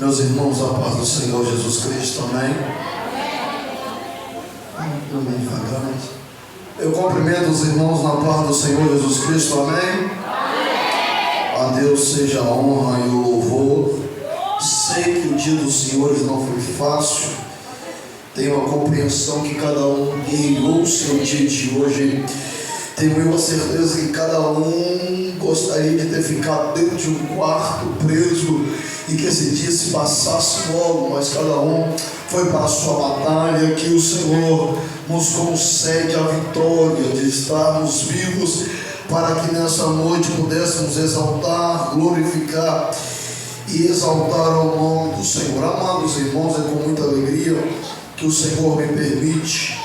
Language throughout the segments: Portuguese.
Meus irmãos, a paz do Senhor Jesus Cristo, amém? Amém, devagarmente. Eu cumprimento os irmãos na paz do Senhor Jesus Cristo, amém? A Deus seja a honra e o louvor. Sei que o dia do Senhor não foi fácil. Tenho a compreensão que cada um guerreou o seu dia de hoje. Tenho a certeza que cada um gostaria de ter ficado dentro de um quarto preso e que esse dia se passasse logo, mas cada um foi para a sua batalha. Que o Senhor nos concede a vitória de estarmos vivos, para que nessa noite pudéssemos exaltar, glorificar e exaltar o nome do Senhor. Amados irmãos, é com muita alegria que o Senhor me permite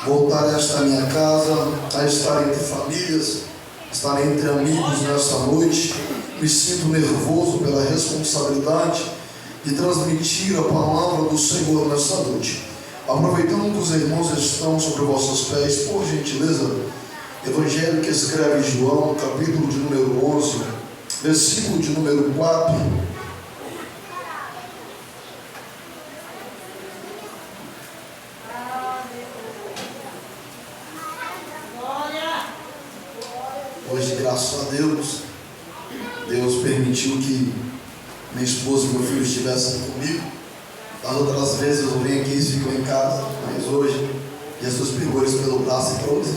voltar a esta minha casa, a estar entre famílias, estar entre amigos nesta noite. Me sinto nervoso pela responsabilidade de transmitir a palavra do Senhor nesta noite. Aproveitando que os irmãos estão sobre vossos pés, por gentileza, Evangelho que escreve João, capítulo de número 11, versículo de número 4. Hoje, graças a Deus, Deus permitiu que minha esposa e meu filho estivessem comigo. As outras vezes eu venho aqui e ficam em casa, mas hoje Jesus pegou eles pelo braço e trouxe.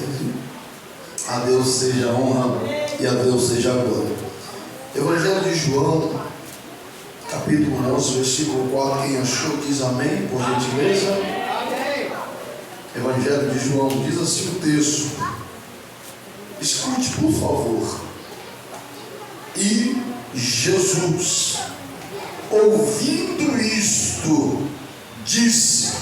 A Deus seja a honra e a Deus seja a glória. Evangelho de João, capítulo 11, versículo 4. Quem achou diz amém, por gentileza. Evangelho de João, diz assim o texto. Escute, por favor. E Jesus, ouvindo isto, disse: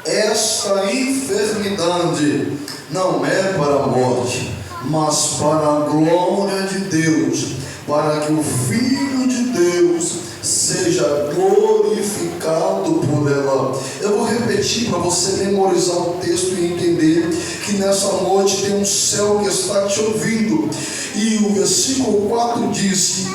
esta enfermidade não é para a morte, mas para a glória de Deus, para que o Filho de Deus seja glorificado por ela. Eu vou repetir para você memorizar o texto e entender que nessa noite tem um céu que está te ouvindo. E o versículo 4 diz: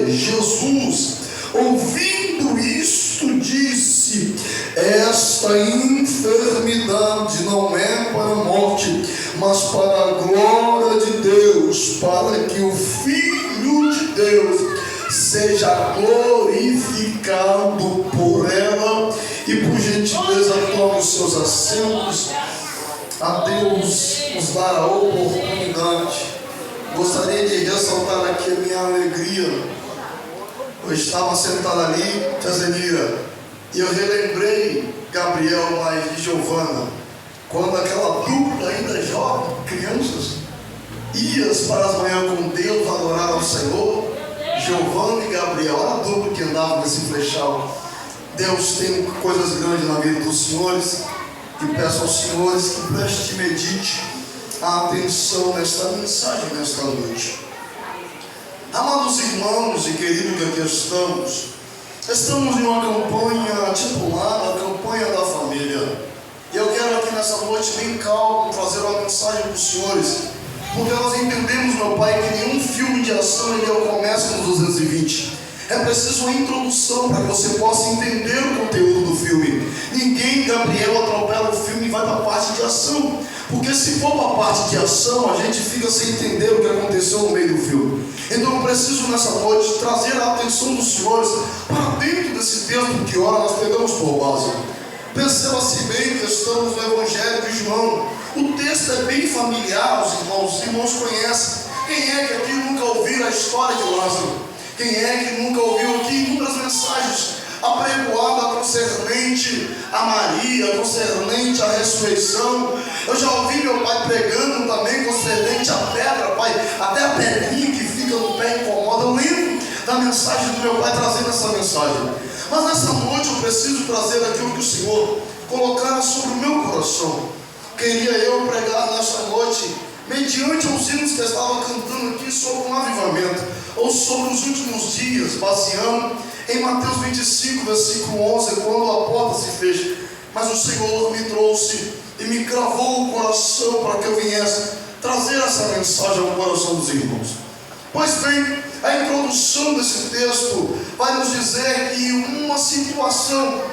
Jesus, ouvindo isto, disse: esta enfermidade não é para a morte, mas para a glória de Deus, para que o Filho de Deus seja glorificado por ela. E por gentileza, tome os seus assentos. A Deus nos dar a oportunidade. Gostaria de ressaltar aqui a minha alegria. Eu estava sentado ali, tia Zenira, e eu relembrei Gabriel e Giovana, quando aquela dupla ainda jovem, crianças, ias para as manhãs com Deus adorar ao Senhor. Giovana e Gabriel, olha a dupla que andava nesse flechal. Deus tem coisas grandes na vida dos senhores, e peço aos senhores que preste e medite a atenção nesta mensagem, nesta noite. Amados irmãos e queridos que aqui estamos em uma campanha titulada a Campanha da Família. E eu quero aqui nessa noite, bem calmo, trazer uma mensagem para os senhores, porque nós entendemos, meu Pai, que nenhum filme de ação ele começa nos 220. É preciso uma introdução para que você possa entender o conteúdo do filme. Ninguém, Gabriel, atropela o filme e vai para a parte de ação, porque se for para a parte de ação, a gente fica sem entender o que aconteceu no meio do filme. Então eu preciso nessa noite trazer a atenção dos senhores para dentro desse texto que ora nós pegamos por base. Perceba-se bem que estamos no Evangelho de João. O texto é bem familiar, os irmãos conhecem. Quem é que aqui nunca ouviu a história de Lázaro? Quem é que nunca ouviu aqui inúmeras mensagens apregoadas concernente a Maria, concernente a ressurreição? Eu já ouvi meu pai pregando também concernente a pedra, pai, até a pedrinha que fica no pé incomoda. Eu lembro da mensagem do meu pai trazendo essa mensagem. Mas nessa noite eu preciso trazer aquilo que o Senhor colocara sobre o meu coração. Queria eu pregar nessa noite, mediante os hinos que eu estava cantando aqui, sobre um avivamento, ou sobre os últimos dias, baseando em Mateus 25, versículo 11, quando a porta se fecha. Mas o Senhor me trouxe e me cravou o coração para que eu viesse trazer essa mensagem ao coração dos irmãos. Pois bem, a introdução desse texto vai nos dizer que uma situação,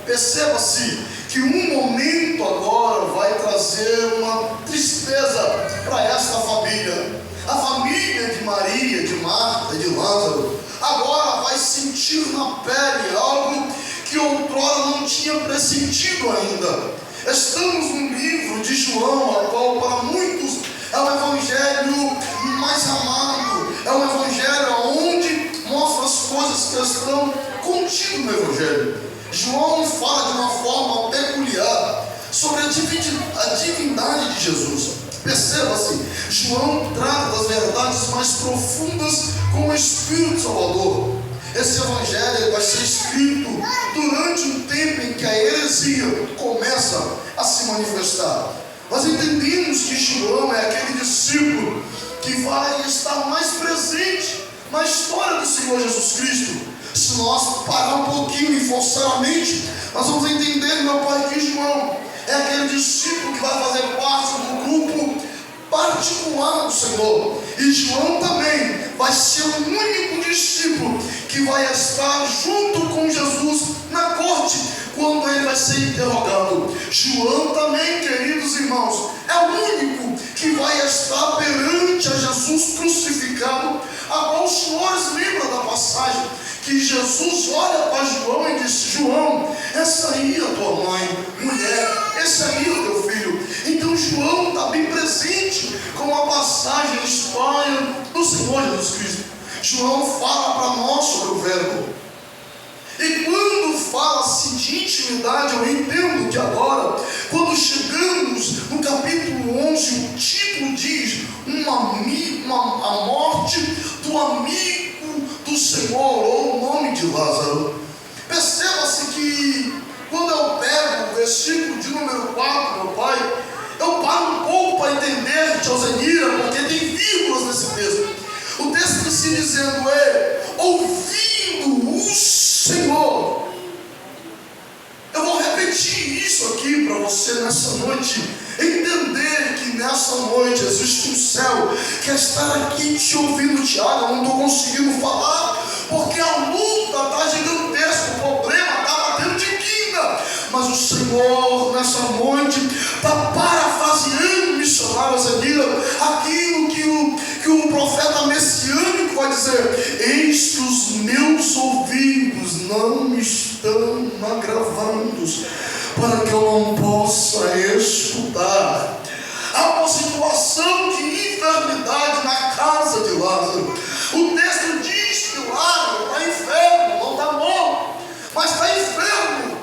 perceba-se, que um momento agora vai trazer uma tristeza para esta família. A família de Maria, de Marta, de Lázaro, agora vai sentir na pele algo que outrora não tinha pressentido ainda. Estamos no livro de João, a qual para muitos é o evangelho mais amado, é um evangelho onde mostra as coisas que estão contidas no evangelho. João fala de uma forma peculiar sobre a divindade de Jesus. Perceba-se, João trata das verdades mais profundas com o Espírito Salvador. Esse evangelho vai ser escrito durante um tempo em que a heresia começa a se manifestar. Nós entendemos que João é aquele discípulo que vai estar mais presente na história do Senhor Jesus Cristo. Se nós parar um pouquinho e forçar a mente, nós vamos entender, meu Pai, que João é aquele discípulo que vai fazer parte do grupo particular do Senhor. E João também vai ser o único discípulo que vai estar junto com Jesus na corte, quando ele vai ser interrogado. João também, queridos irmãos, é o único que vai estar perante a Jesus crucificado. Agora os senhores lembram da passagem que Jesus olha para João e diz: João, essa aí é a tua mãe, mulher, esse aí é o teu filho. Então João está bem presente com a passagem, a história do Senhor Jesus Cristo. João fala para nós sobre o verbo. E quando fala-se de intimidade, eu entendo que agora, quando chegamos no capítulo 11, o título diz a morte do amigo do Senhor, ou o nome de Lázaro. Perceba-se que quando eu pego o versículo de número 4, meu Pai, eu paro um pouco para entender de Alzenira, porque tem vírgulas nesse texto. O texto se dizendo ouvindo o Senhor. Eu vou repetir isso aqui para você nessa noite. Entender que nessa noite existe um céu que está aqui te ouvindo. Tiago, eu não estou conseguindo falar porque a luta está gigantesca, o problema está batendo de quina. Mas o Senhor nessa noite está parafraseando o missionário Alzenira, aquilo que o profeta messiânico vai dizer: eis que os meus ouvidos não estão agravados, para que eu não possa escutar. Há uma situação de enfermidade na casa de Lázaro. O texto diz que Lázaro está enfermo, não está morto, mas está enfermo.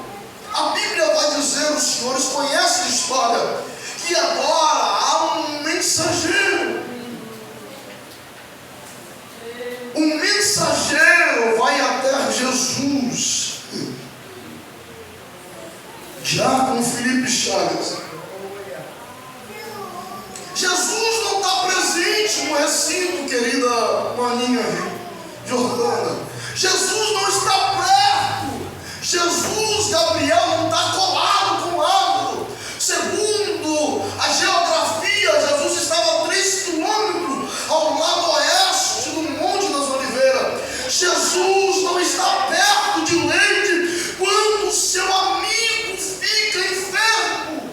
A Bíblia vai dizer, os senhores conhecem a história, que agora há um mensageiro. Um mensageiro vai até Jesus. Diácono Felipe Chagas. Jesus não está presente no recinto, querida maninha Jordana. Jesus não está perto. Jesus, Gabriel, não está colado com Lázaro. Segundo a geografia, Jesus estava a 3 quilômetros ao lado oeste do Monte das Oliveiras. Jesus não está perto de Leite quando o seu amigo fica enfermo.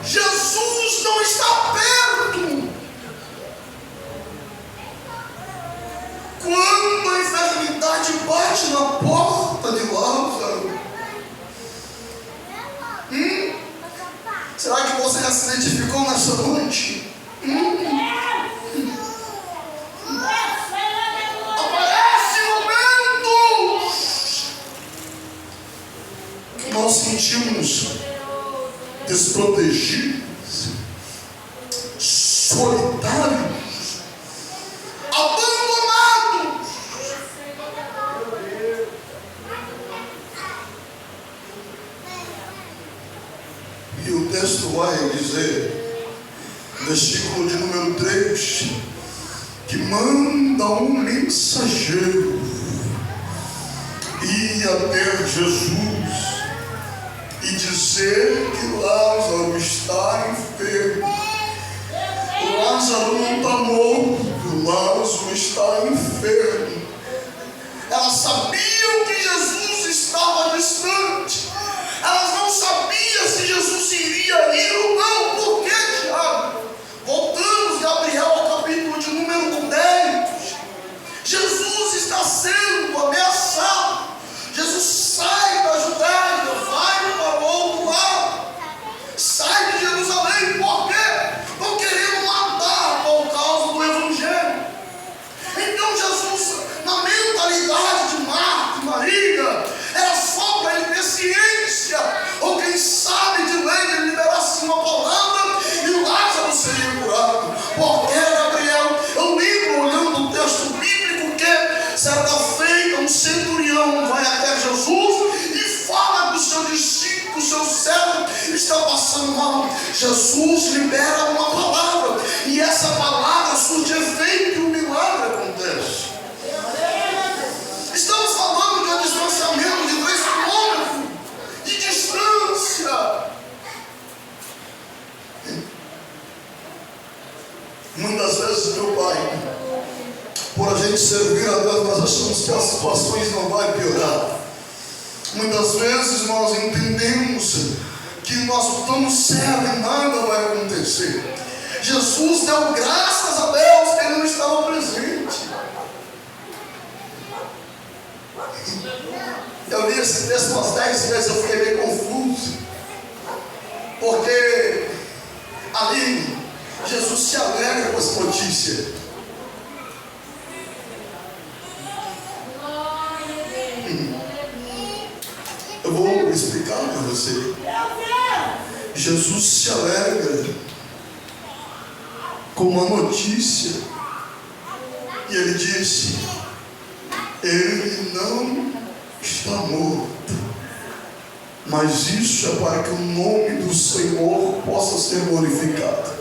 Jesus não está perto quando a enfermidade bate na porta de Lázaro. Será que você já se identificou nessa noite? Aparece momentos que nós sentimos desprotegidos, solitários, abandonados. E o texto vai dizer, versículo de número 3, que manda um mensageiro ir até Jesus e dizer que Lázaro está enfermo. Lázaro não está morto, Lázaro está enfermo. Elas sabiam que Jesus estava distante. Elas não sabiam se Jesus iria ir ou não. Por quê, Tiago? Voltamos, Gabriel, ao capítulo de número 10. Jesus está sendo ameaçado. Jesus sai da Judéia, vai para o outro lado. Sai de Jerusalém. Por quê? Não querendo matar por causa do Evangelho. Então Jesus, na mentalidade de Marta e Maria, era só para ele ter ciência, ou quem sabe de lei ele liberasse uma palavra e o Lázaro seria curado. Porque, Gabriel, eu lembro olhando o texto bíblico que certa feita um centurião vai até Jesus e fala que o seu discípulo, o seu servo está passando mal. Jesus libera uma palavra e essa palavra surge efeito e um milagre acontece. Estamos falando de um distanciamento de 2 quilômetros de distância. Muitas vezes, meu Pai, por a gente servir a Deus, nós achamos que as situações não vão piorar. Muitas vezes nós entendemos que nós estamos certos e nada vai acontecer. Jesus deu graças a Deus que ele não estava presente. Eu li esse texto umas 10 vezes, eu fiquei meio confuso. Porque ali Jesus se alegra com essa notícia. Eu vou explicar para você. Jesus se alegra com uma notícia. E ele disse: ele não está morto. Mas isso é para que o nome do Senhor possa ser glorificado.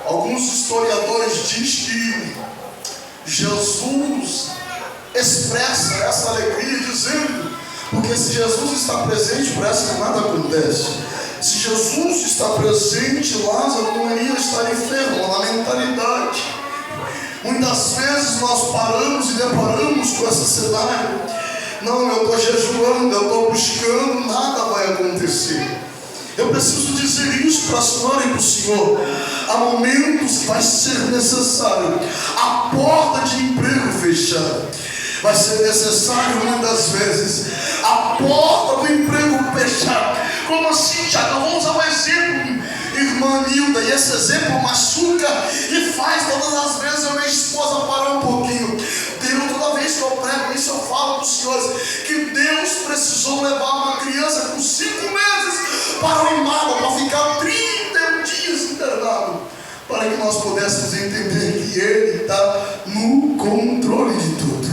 Alguns historiadores dizem que Jesus expressa essa alegria dizendo, porque se Jesus está presente, parece que nada acontece. Se Jesus está presente, Lázaro não iria estar enfermo, na mentalidade. Muitas vezes nós paramos e deparamos com esse cenário. Não, eu estou jejuando, eu estou buscando, nada vai acontecer. Eu preciso dizer isso para a senhora e para o senhor. Há momentos que vai ser necessário a porta de emprego fechar. Vai ser necessário muitas vezes a porta do emprego fechar. Como assim, Tiago? Eu vou usar um exemplo, irmã Nilda, e esse exemplo machuca e faz todas as vezes a minha esposa parar um pouquinho. Deus, toda vez que eu prego isso, eu falo para os senhores que Deus precisou levar uma criança com 5 meses para o Imada, para ficar 31 dias internado, para que nós pudéssemos entender que Ele está no controle de tudo.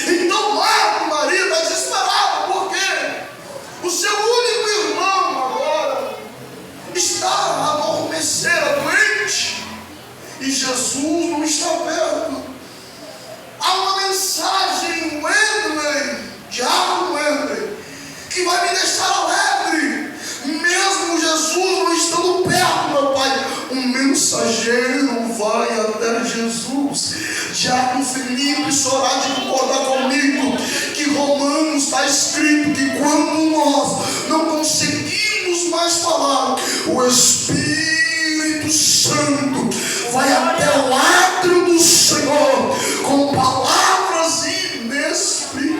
Então Marta e Maria está desesperada, porque o seu único irmão agora está a adormecer, doente, e Jesus não está perto. Há uma mensagem, Diácono Wendley, que vai me deixar alegre, mesmo Jesus não estando perto, meu Pai. Um mensageiro vai até Jesus. Diácono Felipe, chorar de concordar comigo que Romanos está escrito que quando nós não conseguimos mais falar, o Espírito Santo vai até o átrio do Senhor com palavras inexplicáveis.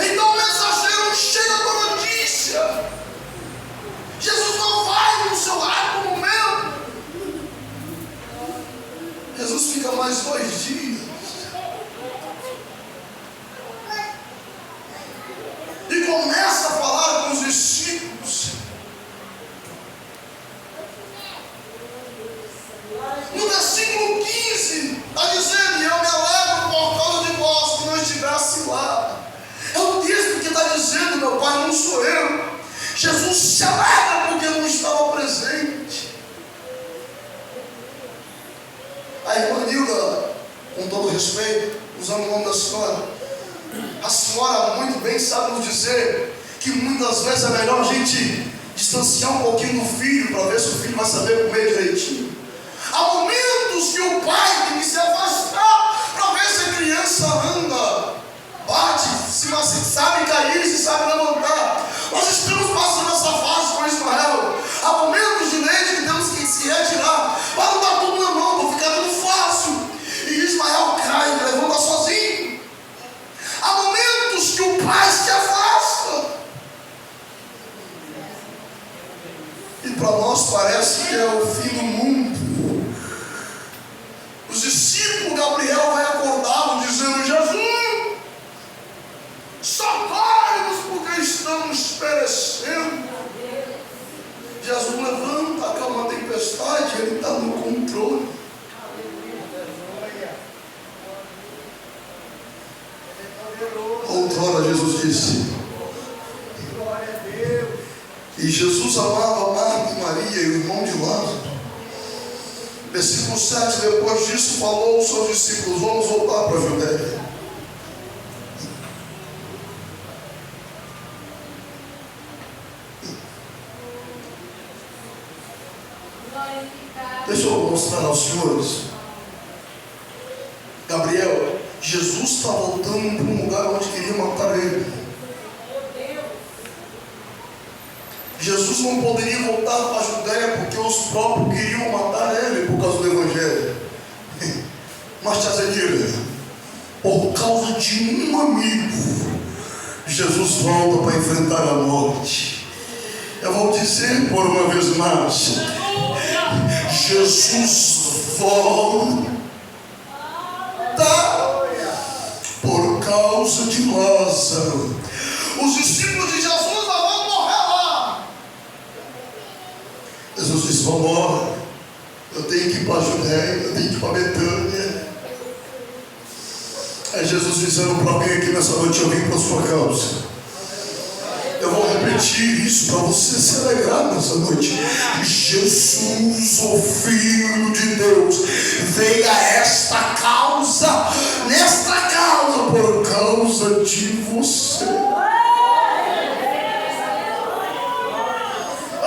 Então o mensageiro chega com a notícia. Jesus não vai no seu lado no momento. Jesus fica mais 2 dias. E começa a falar com os discípulos. No versículo 15, está dizendo: eu me alegro por causa de vós que não estivesse lá. É o texto que está dizendo, meu Pai, não sou eu. Jesus se alegra porque não estava presente. A irmã Nilda respeito, usando o nome da senhora. A senhora muito bem sabe nos dizer que muitas vezes é melhor a gente distanciar um pouquinho do filho para ver se o filho vai saber comer direitinho. Há momentos que o pai tem que se afastar para ver se a criança anda, bate, se sabe cair, se sabe levantar. Nós estamos passando essa fase com Ismael. Há momentos de leite que temos que se retirar para não dar tudo na mão, para ficar tudo fácil. E Ismael cai, levanta sozinho. Há momentos que o pai se afasta. E para nós parece que é o fim do mundo. Os discípulos, Gabriel vai acordá-lo dizendo: Jesus, socorre-nos porque estamos perecendo. Jesus levanta, acalma a tempestade, ele está no controle. Outrora Jesus disse, e Jesus amava Marta e Maria e o irmão de Lázaro. Versículo 7, depois disso falou aos seus discípulos: vamos voltar para a Judéia. Deixa eu mostrar aos senhores. Gabriel, Jesus está voltando para um lugar onde queria matar ele. Jesus não poderia voltar para a Judéia porque os próprios queriam matar ele por causa do Evangelho. Mas Tazedira, por causa de um amigo, Jesus volta para enfrentar a morte. Eu vou dizer por uma vez mais: Jesus volta por causa de Lázaro. Os discípulos de Jesus vão morrer lá. Jesus disse: vamos embora. Eu tenho que ir para a Judéia, eu tenho que ir para Betânia. É Jesus dizendo para alguém aqui nessa noite: eu vim para a sua causa. Eu vou repetir isso para você se alegrar nessa noite. Jesus, o Filho de Deus, veio a esta causa, nesta causa, por causa de você. Eu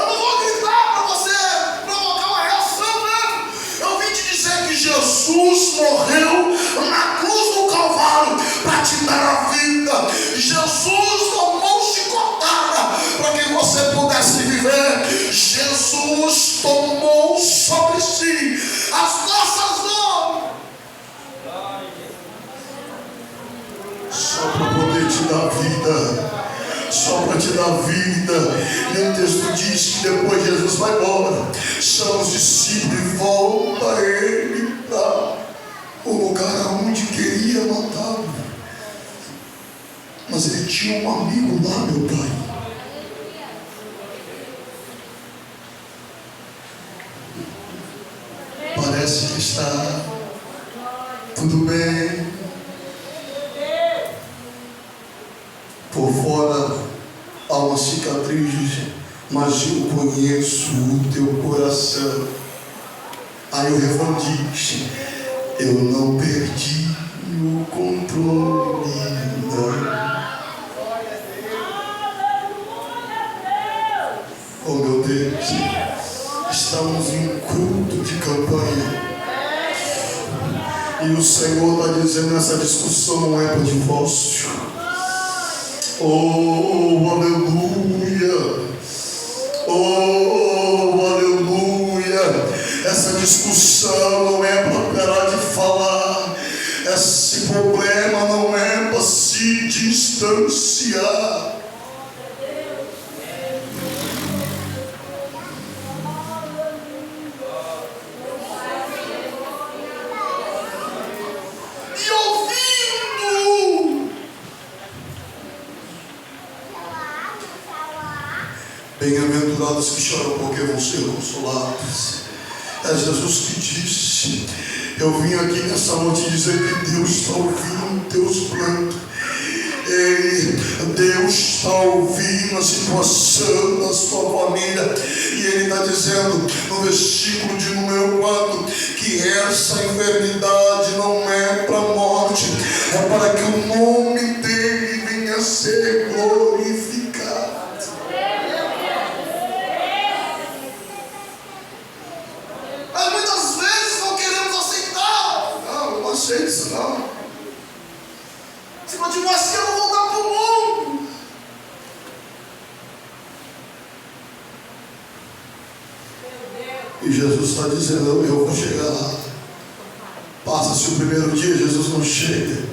não vou gritar para você provocar uma reação, não. Eu vim te dizer que Jesus morreu na cruz do Calvário para te dar a vida. Jesus tomou chicotada para que você pudesse viver. Jesus tomou sobre si as nossas dores, só para poder te dar vida, só para te dar vida. E o texto diz que depois Jesus vai embora, chama os discípulos e volta ele para o lugar onde queria matá-lo. Mas ele tinha um amigo lá, meu pai. Parece que está tudo bem. Por fora há uma cicatriz, mas eu conheço o teu coração. Aí o refrão diz: eu não perdi o controle, não. Oh meu Deus, estamos em um culto de campanha. E o Senhor está dizendo: essa discussão não é para divórcio. Oh, aleluia. Oh, aleluia. Essa discussão não é para parar de falar. Esse problema não é para se distanciar. Bem-aventurados que choram, porque vão ser consolados. É Jesus que disse: eu vim aqui nessa noite dizer que Deus está ouvindo teus plantos. Deus está ouvindo a situação da sua família. E Ele está dizendo no versículo de número 4 que essa enfermidade não é para morte. sei disso não. Se continuar assim, eu vou voltar para o mundo. E Jesus está dizendo, eu vou chegar lá. Passa-se o primeiro dia, Jesus não chega.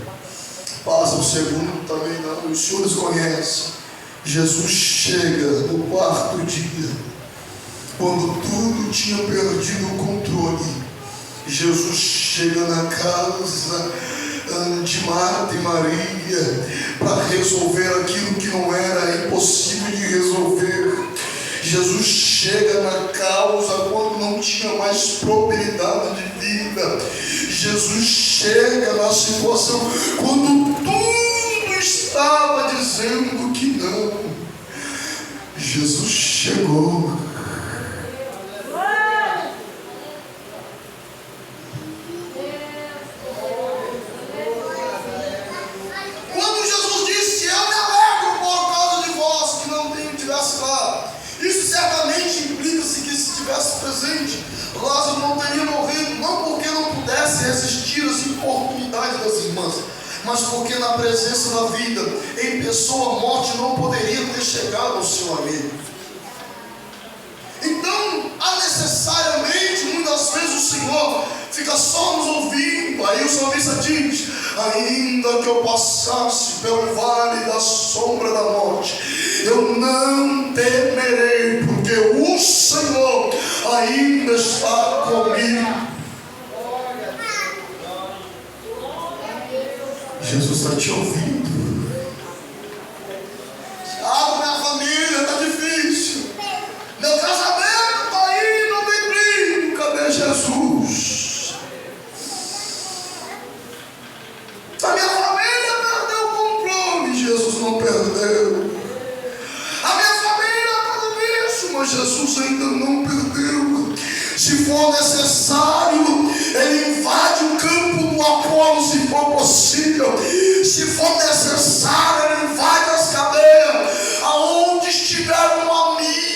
Passa o segundo, também não. Os senhores conhecem. Jesus chega no quarto dia, quando tudo tinha perdido o controle. Jesus chega na casa de Marta e Maria para resolver aquilo que não era impossível de resolver. Jesus chega na causa quando não tinha mais probabilidade de vida. Jesus chega na situação quando tudo estava dizendo que não. Jesus chegou. Quando Jesus disse, eu me alegro por causa de vós que não estivesse lá, isso certamente implica-se que se estivesse presente, Lázaro não teria morrido, não porque não pudesse resistir às importunidades das irmãs, mas porque na presença da vida, em pessoa, a morte não poderia ter chegado ao seu amigo. Então, há necessariamente, muitas vezes o Senhor fica só nos ouvindo. Aí o salmista diz, ainda que eu passasse pelo vale da sombra da morte, eu não temerei, porque o Senhor ainda está comigo. Jesus está te ouvindo. Tiago, minha família está difícil. Meu casamento está aí, não tem brilho. Cadê Jesus? A minha família perdeu o controle. Jesus não perdeu. A minha família está no bicho, mas Jesus ainda não perdeu. Se for necessário, Ele invade o campo do Apolo, se for possível. Se for necessário, Ele invade as cadeias, aonde estiver um amigo.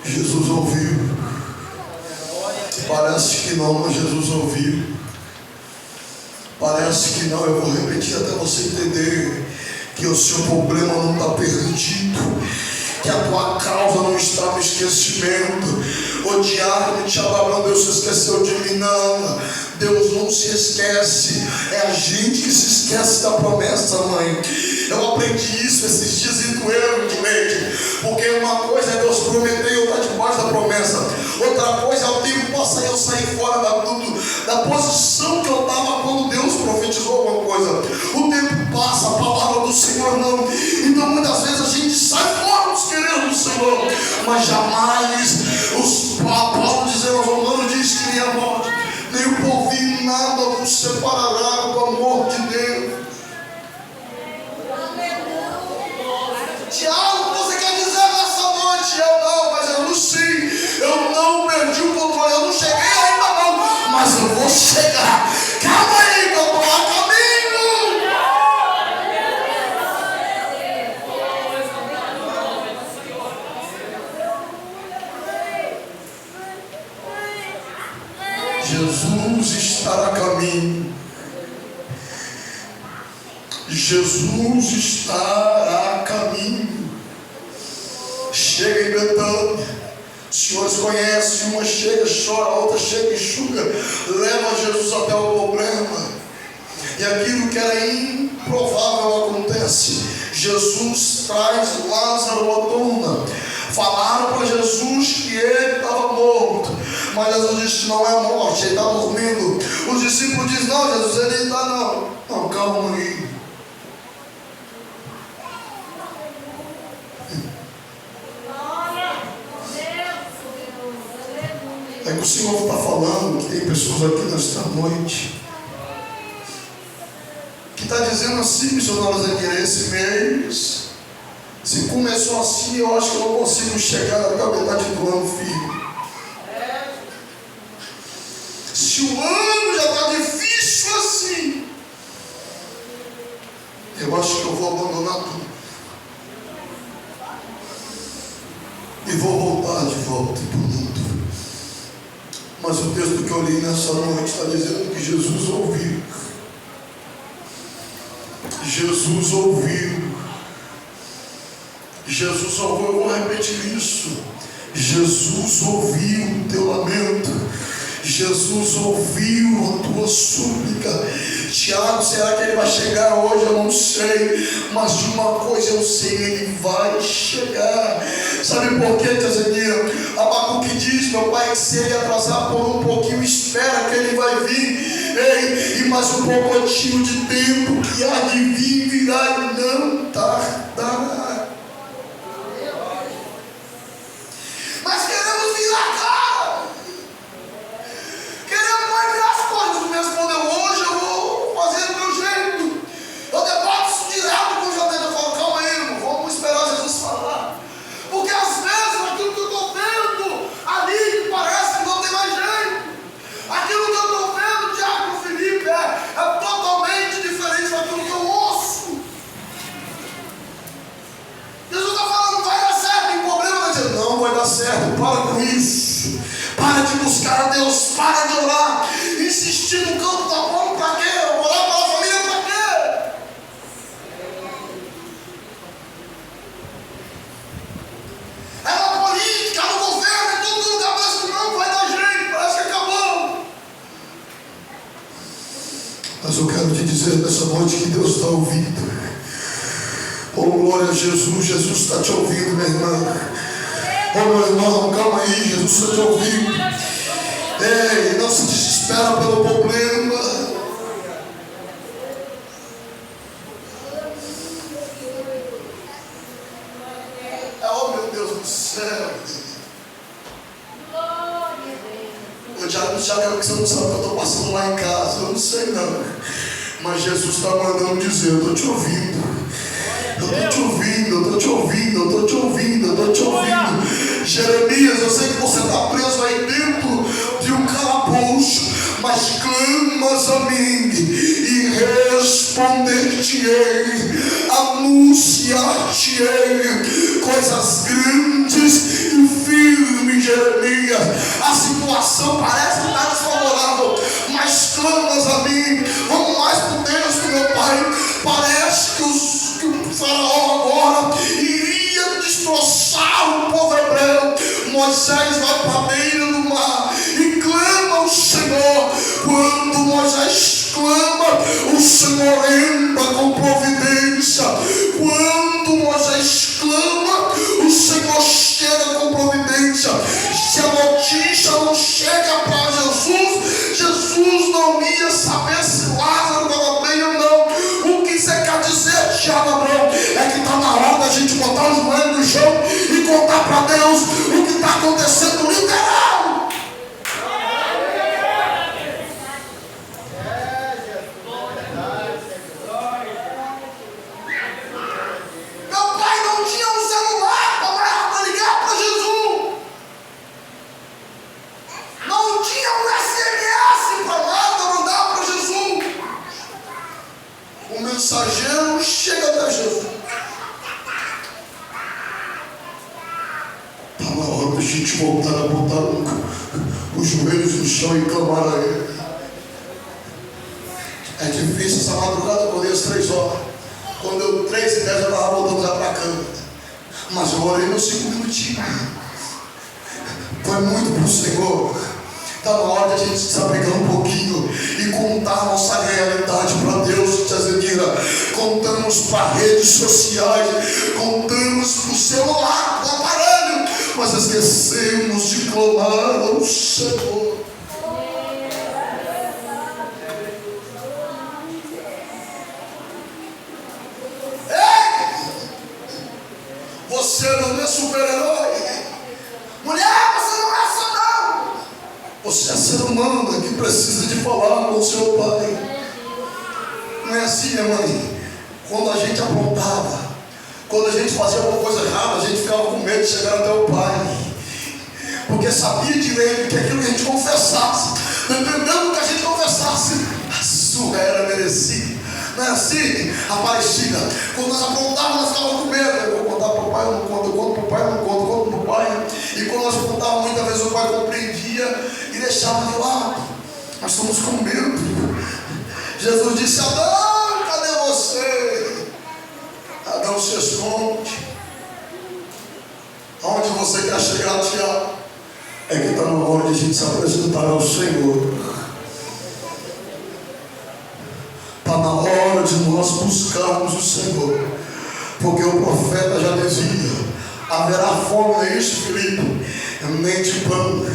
Jesus ouviu. Parece que não, mas Jesus ouviu. Parece que não, eu vou repetir até você entender que o seu problema não está perdido, que a tua causa não está no esquecimento. O diabo te Abraão, Deus se esqueceu de mim. Não, Deus não se esquece, é a gente que se esquece da promessa, mãe. Eu aprendi isso esses dias e doeu de leite, porque uma coisa é Deus prometer e eu estar debaixo da promessa, outra coisa é o tempo passar e eu sair fora da posição que eu estava quando Deus profetizou alguma coisa. O tempo passa, a palavra do Senhor não. Então muitas vezes a gente sai fora dos quereres do Senhor, mas jamais Paulo dizendo aos Romanos, diz que nem a morte, nem o porvir, nada nos separará do amor de Deus. Tiago, você quer dizer nessa noite? Eu não, mas eu não sei. Eu não perdi o controle, eu não cheguei ainda não, mas eu vou chegar. Calma aí, que eu estou a caminho. Jesus está a caminho. Jesus está a caminho. Chega em Betânia. Os senhores conhecem, uma chega, chora, a outra chega e enxuga, leva Jesus até o problema. E aquilo que era improvável acontece. Jesus traz Lázaro à tona. Falaram para Jesus que ele estava morto, mas Jesus disse, não é morte, ele está dormindo. Os discípulos dizem, não Jesus, ele está não. Não, calma aí. É que o Senhor está falando que tem pessoas aqui nesta noite que está dizendo assim, missionários da igreja, esse mês, se começou assim, eu acho que eu não consigo chegar até a metade do ano, filho. Se o ano já está difícil assim, Eu acho que eu vou abandonar tudo e vou voltar de volta para o mundo. Mas o texto que eu li nessa noite está dizendo que Jesus ouviu. Jesus ouviu. Jesus ouviu. Eu vou repetir isso. Jesus ouviu o teu lamento. Jesus ouviu a tua súplica. Tiago, será que ele vai chegar hoje? Eu não sei, mas de uma coisa eu sei, ele vai chegar. Sabe por quê, Teozinha? Abacuque diz, meu pai, que se ele atrasar por um pouquinho, espera que ele vai vir. Ei, e mais um pouquinho de tempo que há de vir, virá e não tardará. Mas queremos virar, cara. Queremos mais virar as coisas. Me respondeu hoje, eu vou fazer do meu jeito. Eu debato isso direto com o Jadê. Eu falo, calma aí, irmão, vamos esperar Jesus falar. Porque às vezes aquilo que eu estou vendo ali parece que não tem mais jeito. Aquilo que eu estou vendo, Tiago Felipe, é totalmente diferente daquilo que eu ouço. Jesus está falando, vai dar certo, tem problema, vai dizer, não vai dar certo, para com isso. Para de buscar a Deus, para de orar. Insistir no campo tá bom para quê? Orar pela família para quê? É na política, no governo, em todo lugar, parece que não vai dar jeito, parece que acabou. Mas eu quero te dizer nessa noite que Deus está ouvindo. Oh, glória a Jesus, Jesus está te ouvindo, minha irmã. Oh, meu irmão, calma aí, Jesus está te ouvindo. Ei, não se desespera pelo problema. Oh, meu Deus do céu. O diabo já quero que você não sabe o que eu estou passando lá em casa. Eu não sei não. Mas Jesus está mandando dizer, eu estou te ouvindo. Eu estou te ouvindo, eu estou te ouvindo, eu estou te ouvindo, eu estou te ouvindo. Jeremias, eu sei que você está preso aí dentro de um calabouço, mas clamas a mim e responder-te-ei, anunciar-te-ei coisas grandes e firmes, Jeremias. A situação parece que está desfavorável, mas clamas a mim. Vamos mais para o texto, meu pai. Parece que o Faraó agora iria destroçar o povo hebreu. Moisés vai para a beira do mar e clama ao Senhor. Quando Moisés clama, o Senhor entra com providência. Quando Moisés clama, o Senhor chega com providência. Se a notícia não chega para Jesus, Jesus não ia saber se Lázaro estava bem ou não. O que você quer dizer, Tiago Abrão, é que está na hora da gente botar os joelhos no chão e contar para Deus o que está acontecendo literal. Meu pai não tinha um celular para ligar para Jesus. Não tinha um SMS para mandar para Jesus. O mensageiro chega até Jesus. Está na hora da gente voltar a botar os joelhos no chão e clamar a Ele. É difícil essa madrugada, eu acordei às 3 horas. Quando deu 3h10 eu estava voltando já para a cama. Mas eu orei meus 5 minutinhos. Foi muito para o Senhor. Está na hora de a gente desapegar um pouquinho e contar a nossa realidade para Deus, Tazemira. Contamos para redes sociais, contamos para o celular, para o aparelho, mas esquecemos de clamar ao Senhor. Ei! Você não é super-herói. Mulher, você não é só não. Você é ser humano que precisa de falar com o seu pai. Não é assim, minha mãe? Quando a gente aprontava, quando a gente fazia alguma coisa errada, a gente ficava com medo de chegar até o pai. Porque sabia direito que aquilo que a gente confessasse, dependendo do que a gente confessasse, a surra era merecida. Não é assim, Aparecida? Quando nós aprontávamos, nós ficávamos com medo. Eu vou contar para o pai, eu não conto, eu conto para o pai, eu não conto, eu conto para o pai. E quando nós aprontávamos, muitas vezes o pai compreendia e deixava de lado. Nós estamos com medo. Jesus disse: Adão, cadê você? Adão, se esconde. Aonde você quer chegar, Tiago? É que está na hora de a gente se apresentar ao Senhor. Está na hora de nós buscarmos o Senhor. Porque o profeta já dizia: haverá fome, não é isso, Filipe? Nem de pão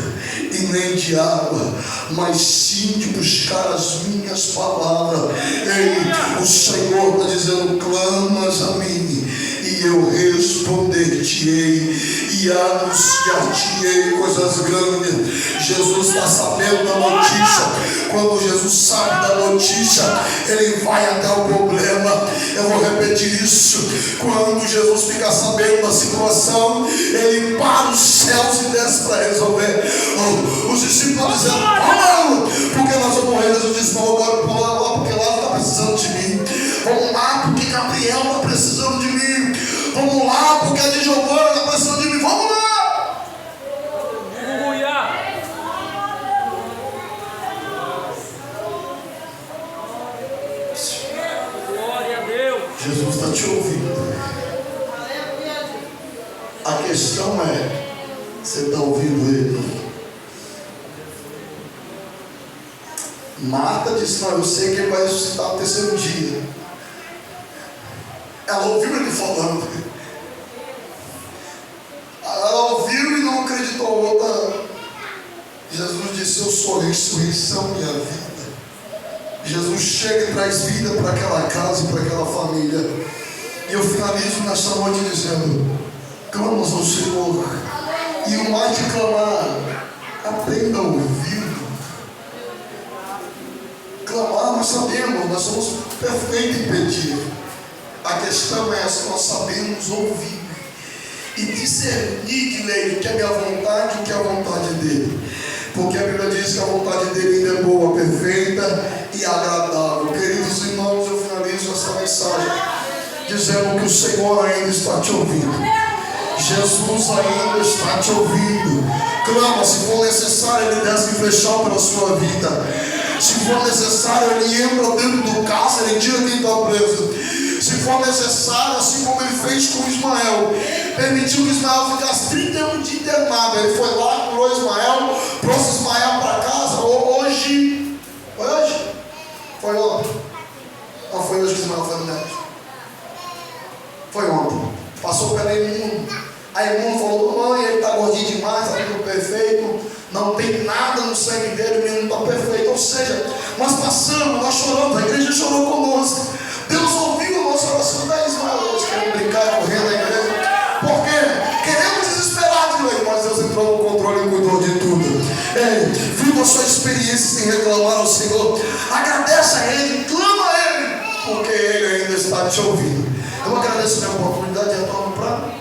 e nem de água, mas sim de buscar as minhas palavras. Ei, o Senhor está dizendo: clamas a mim e eu responder-te-ei e anunciar-te-ei coisas grandes. Jesus está sabendo da notícia. Quando Jesus sabe da notícia, ele vai até o problema. Eu vou repetir isso. Quando Jesus fica sabendo da situação, ele para os céus e desce para resolver. Os discípulos dizendo: vamos, porque nós vamos morrer. Jesus disse: não, agora vamos lá, porque lá está precisando de mim. Vamos lá, porque Gabriel está precisando de mim. Vamos lá, porque a de Giovana está precisando de mim. Vamos lá. Glória a Deus. Jesus está te ouvindo. A questão é: você está ouvindo ele? Marta disse: não, eu sei que ele vai ressuscitar no terceiro dia. Ela ouviu ele falando. Ela ouviu e não acreditou. Outra, Jesus disse: eu sou a ressurreição e a vida. Jesus chega e traz vida para aquela casa e para aquela família. E eu finalizo nesta noite dizendo: clamas ao Senhor. E o mais de clamar, aprenda a ouvir. Clamar, nós sabemos, nós somos perfeitos em pedir. A questão é se nós sabemos ouvir e discernir, Guilherme, o que é minha vontade e o que é a vontade dele. Porque a Bíblia diz que a vontade dele ainda é boa, perfeita e agradável. Queridos irmãos, eu finalizo essa mensagem dizendo que o Senhor ainda está te ouvindo. Jesus ainda está te ouvindo. Clama, se for necessário, ele desce em flechão pela sua vida. Se for necessário, ele entra dentro do cárcere e tira quem está preso. Se for necessário, assim como ele fez com Ismael, permitiu que Ismael ficasse 31 dias internado. Ele foi lá, curou Ismael, trouxe Ismael para casa. Hoje, foi hoje? Foi ontem. Não foi hoje que Ismael foi no médico. Foi ontem. Passou pela Imundo. A Imundo falou: mãe, ele está gordinho demais, está tudo perfeito, não tem nada no sangue dele, o menino está perfeito. Ou seja, nós passamos, nós choramos, a igreja chorou conosco. Deus ouviu a nossa oração. Da Ismael hoje querendo brincar, correndo na igreja. Por quê? Queremos desesperar, mas Deus entrou no controle e cuidou de tudo. Viva a sua experiência sem reclamar ao Senhor. Agradece a Ele, clama a Ele, porque Ele ainda está te ouvindo. Eu agradeço a minha oportunidade e retorno para